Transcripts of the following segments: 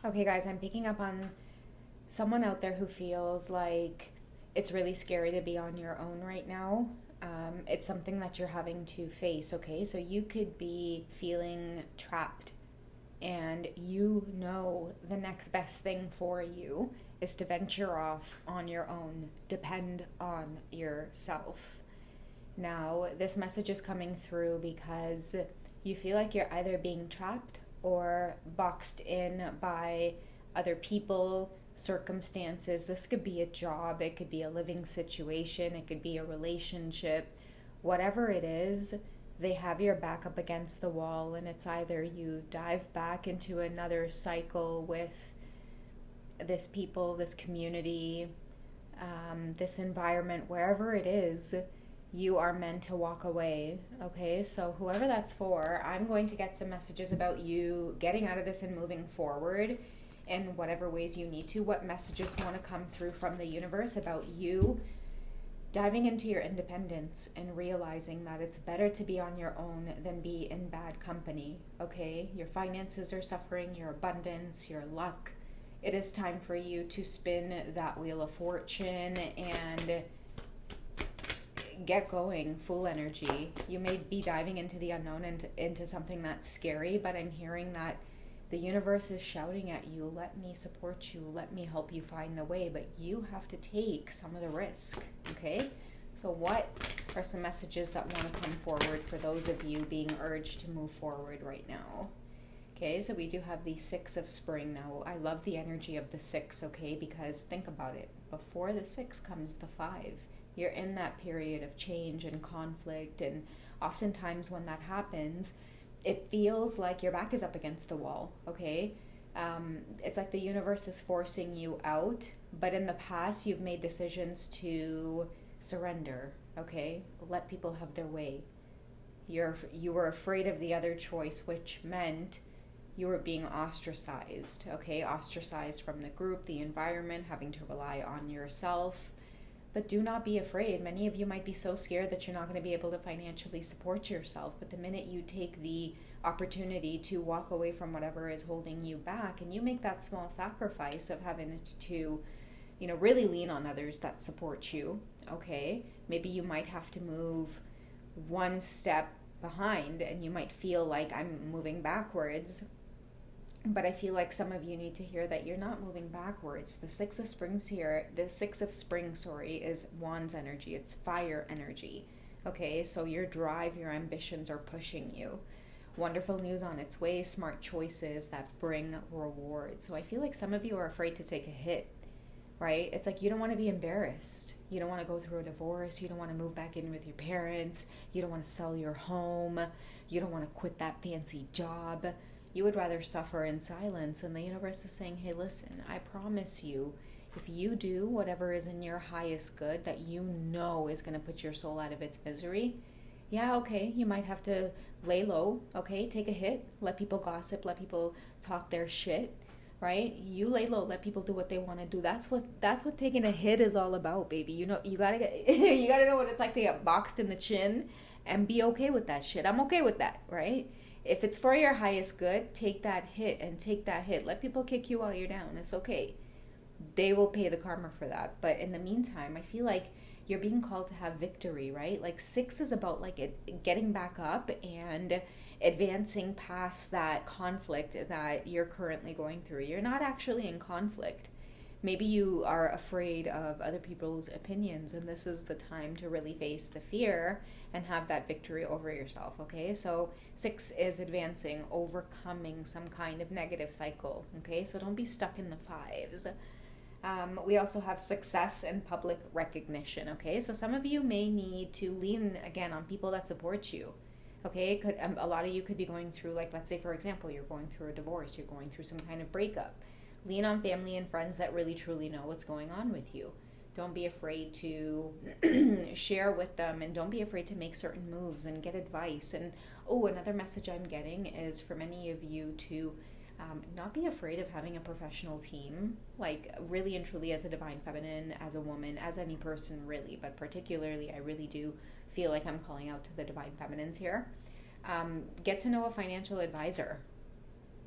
Okay, guys, I'm picking up on someone out there who feels like it's really scary to be on your own right now. It's something that you're having to face, okay? So you could be feeling trapped, and you know the next best thing for you is to venture off on your own, depend on yourself. Now, this message is coming through because you feel like you're either being trapped or boxed in by other people, circumstances. This could be a job, it could be a living situation, it could be a relationship. Whatever it is, they have your back up against the wall, and it's either you dive back into another cycle with this people, this community, this environment, wherever it is, you are meant to walk away. Okay, so whoever that's for, I'm going to get some messages about you getting out of this and moving forward in whatever ways you need to. What messages want to come through from the universe about you diving into your independence and realizing that it's better to be on your own than be in bad company. Okay, your finances are suffering, your abundance, your luck. It is time for you to spin that wheel of fortune and get going, full energy. You may be diving into the unknown and into something that's scary, but I'm hearing that the universe is shouting at you, let me support you, let me help you find the way, but you have to take some of the risk, okay? So what are some messages that want to come forward for those of you being urged to move forward right now? Okay, so we do have the 6 of spring now. I love the energy of the 6, okay, because think about it. Before the 6 comes the 5. You're in that period of change and conflict, and oftentimes when that happens, it feels like your back is up against the wall, okay? It's like the universe is forcing you out, but in the past you've made decisions to surrender, okay? Let people have their way. You were afraid of the other choice, which meant you were being ostracized, okay? Ostracized from the group, the environment, having to rely on yourself. But do not be afraid. Many of you might be so scared that you're not going to be able to financially support yourself. But the minute you take the opportunity to walk away from whatever is holding you back, and you make that small sacrifice of having to, really lean on others that support you, okay? Maybe you might have to move one step behind, and you might feel like I'm moving backwards. But I feel like some of you need to hear that you're not moving backwards. The 6 of spring, is Wands energy. It's fire energy. Okay, so your drive, your ambitions are pushing you. Wonderful news on its way, smart choices that bring rewards. So I feel like some of you are afraid to take a hit, right? It's like you don't want to be embarrassed. You don't want to go through a divorce. You don't want to move back in with your parents. You don't want to sell your home. You don't want to quit that fancy job. You would rather suffer in silence, and the universe is saying, hey, listen, I promise you, if you do whatever is in your highest good that you know is going to put your soul out of its misery, yeah, okay, you might have to lay low, okay, take a hit, let people gossip, let people talk their shit, right? You lay low, let people do what they want to do. That's what taking a hit is all about, baby. You gotta get you gotta know what it's like to get boxed in the chin and be okay with that shit. I'm okay with that, right? If it's for your highest good, take that hit and take that hit. Let people kick you while you're down. It's okay. They will pay the karma for that. But in the meantime, I feel like you're being called to have victory, right? Like 6 is about getting back up and advancing past that conflict that you're currently going through. You're not actually in conflict. Maybe you are afraid of other people's opinions, and this is the time to really face the fear and have that victory over yourself, okay? So 6 is advancing, overcoming some kind of negative cycle, okay? So don't be stuck in the 5s. We also have success and public recognition, okay? So some of you may need to lean, again, on people that support you, okay? A lot of you could be going through, like, let's say, for example, you're going through a divorce, you're going through some kind of breakup. Lean on family and friends that really, truly know what's going on with you. Don't be afraid to share with them, and don't be afraid to make certain moves and get advice. And another message I'm getting is for many of you to not be afraid of having a professional team, like really and truly as a divine feminine, as a woman, as any person really, but particularly I really do feel like I'm calling out to the divine feminines here. Get to know a financial advisor.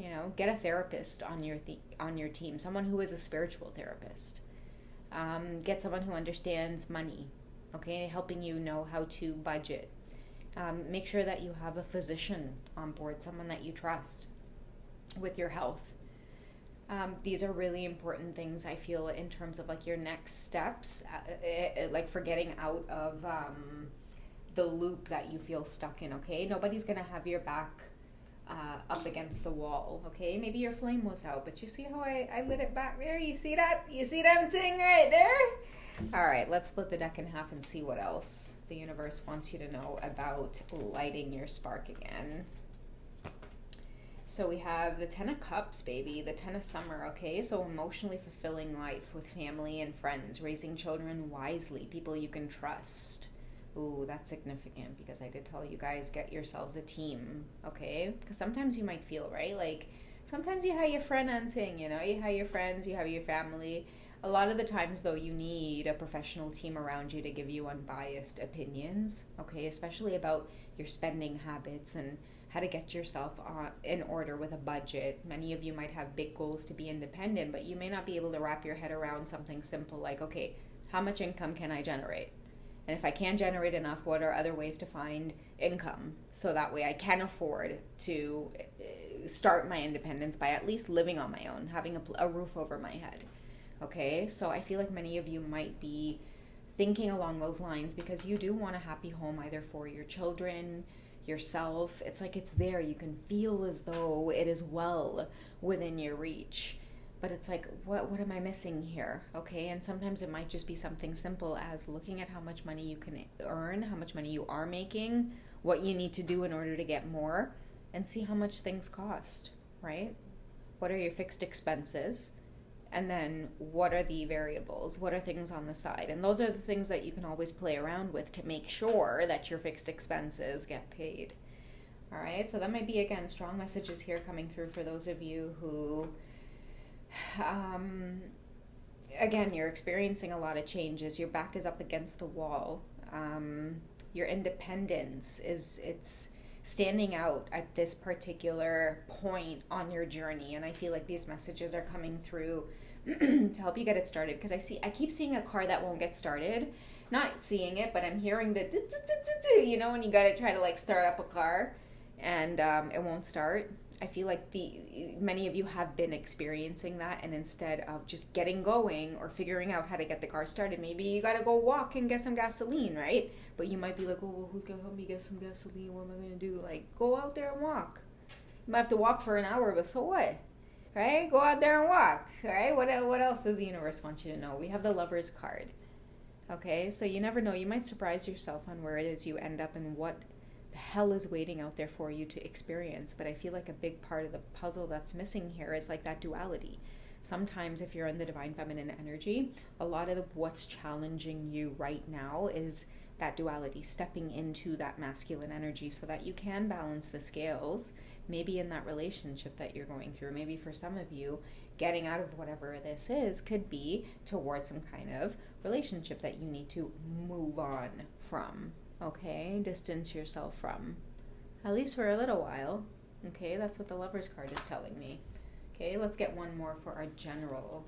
You know, get a therapist on your team, someone who is a spiritual therapist. Get someone who understands money, okay, helping you know how to budget. Make sure that you have a physician on board, someone that you trust with your health. These are really important things, I feel, in terms of like your next steps, like for getting out of the loop that you feel stuck in, okay? Nobody's going to have your back up against the wall, okay? Maybe your flame was out, but you see how I lit it back there? You see that? You see that thing right there? All right, let's split the deck in half and see what else the universe wants you to know about lighting your spark again. So we have the 10 of Cups, baby, the 10 of Summer, okay? So emotionally fulfilling life with family and friends, raising children wisely, people you can trust. Ooh, that's significant because I did tell you guys, get yourselves a team, okay? Because sometimes you might feel, right? Like, sometimes you have your friend hunting, you know? You have your friends, you have your family. A lot of the times, though, you need a professional team around you to give you unbiased opinions, okay? Especially about your spending habits and how to get yourself in order with a budget. Many of you might have big goals to be independent, but you may not be able to wrap your head around something simple like, okay, how much income can I generate? And if I can't generate enough, what are other ways to find income so that way I can afford to start my independence by at least living on my own, having a roof over my head? Okay, so I feel like many of you might be thinking along those lines because you do want a happy home either for your children, yourself. It's like it's there. You can feel as though it is well within your reach. But it's like, what am I missing here? Okay, and sometimes it might just be something simple as looking at how much money you can earn, how much money you are making, what you need to do in order to get more, and see how much things cost, right? What are your fixed expenses? And then what are the variables? What are things on the side? And those are the things that you can always play around with to make sure that your fixed expenses get paid. All right, so that might be, again, strong messages here coming through for those of you who again, you're experiencing a lot of changes. Your back is up against the wall. Your independence it's standing out at this particular point on your journey, and I feel like these messages are coming through to help you get it started, because I keep seeing a car that won't get started. Not seeing it, but I'm hearing the you know, when you gotta try to like start up a car and it won't start. I feel like many of you have been experiencing that, and instead of just getting going or figuring out how to get the car started, maybe you gotta go walk and get some gasoline, right? But you might be like, oh, well, who's gonna help me get some gasoline? What am I gonna do? Like, go out there and walk. You might have to walk for an hour, but so what? Right? Go out there and walk, right? What else does the universe want you to know? We have the Lover's card, okay? So you never know. You might surprise yourself on where it is you end up and what the hell is waiting out there for you to experience. But I feel like a big part of the puzzle that's missing here is like that duality. Sometimes if you're in the divine feminine energy, a lot of what's challenging you right now is that duality, stepping into that masculine energy so that you can balance the scales, maybe in that relationship that you're going through. Maybe for some of you, getting out of whatever this is could be towards some kind of relationship that you need to move on from. Okay, distance yourself from, at least for a little while. Okay, that's what the Lover's card is telling me. Okay, let's get one more for our general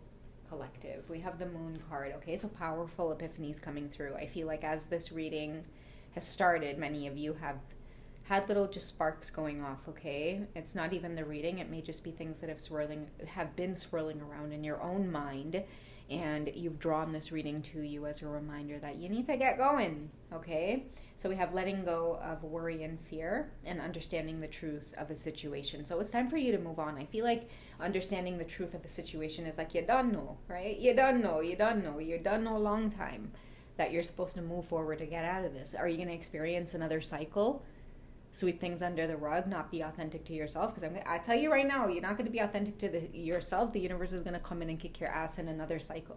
collective. We have the Moon card. Okay, so powerful epiphanies coming through. I feel like as this reading has started, many of you have had little just sparks going off. Okay, it's not even the reading. It may just be things that have been swirling around in your own mind, and you've drawn this reading to you as a reminder that you need to get going, okay? So we have letting go of worry and fear and understanding the truth of a situation. So it's time for you to move on. I feel like understanding the truth of a situation is like you don't know, right? You don't know a long time that you're supposed to move forward to get out of this. Are you going to experience another cycle? Sweep things under the rug, not be authentic to yourself? Because I tell you right now, you're not going to be authentic to yourself. The universe is going to come in and kick your ass in another cycle.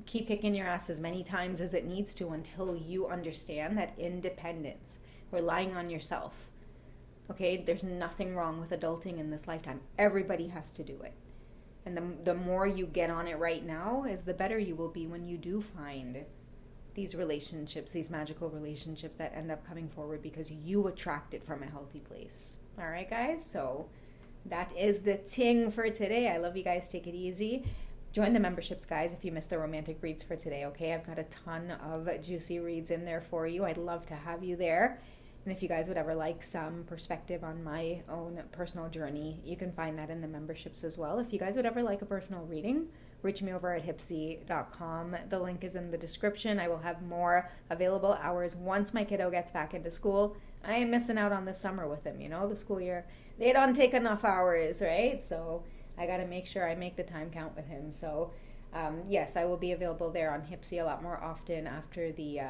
Keep kicking your ass as many times as it needs to until you understand that independence, relying on yourself. Okay, there's nothing wrong with adulting in this lifetime. Everybody has to do it. And the more you get on it right now, is the better you will be when you do find these relationships, these magical relationships that end up coming forward because you attract it from a healthy place. All right, guys? So That is the ting for today. I love you guys. Take it easy. Join the memberships, guys, if you missed the romantic reads for today, okay? I've got a ton of juicy reads in there for you. I'd love to have you there. And if you guys would ever like some perspective on my own personal journey, you can find that in the memberships as well. If you guys would ever like a personal reading, reach me over at hipsy.com. The link is in the description. I will have more available hours once my kiddo gets back into school. I am missing out on this summer with him, the school year. They don't take enough hours, right? So I got to make sure I make the time count with him. So yes, I will be available there on Hipsy a lot more often after the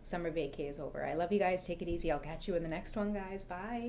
summer vacay is over. I love you guys. Take it easy. I'll catch you in the next one, guys. Bye.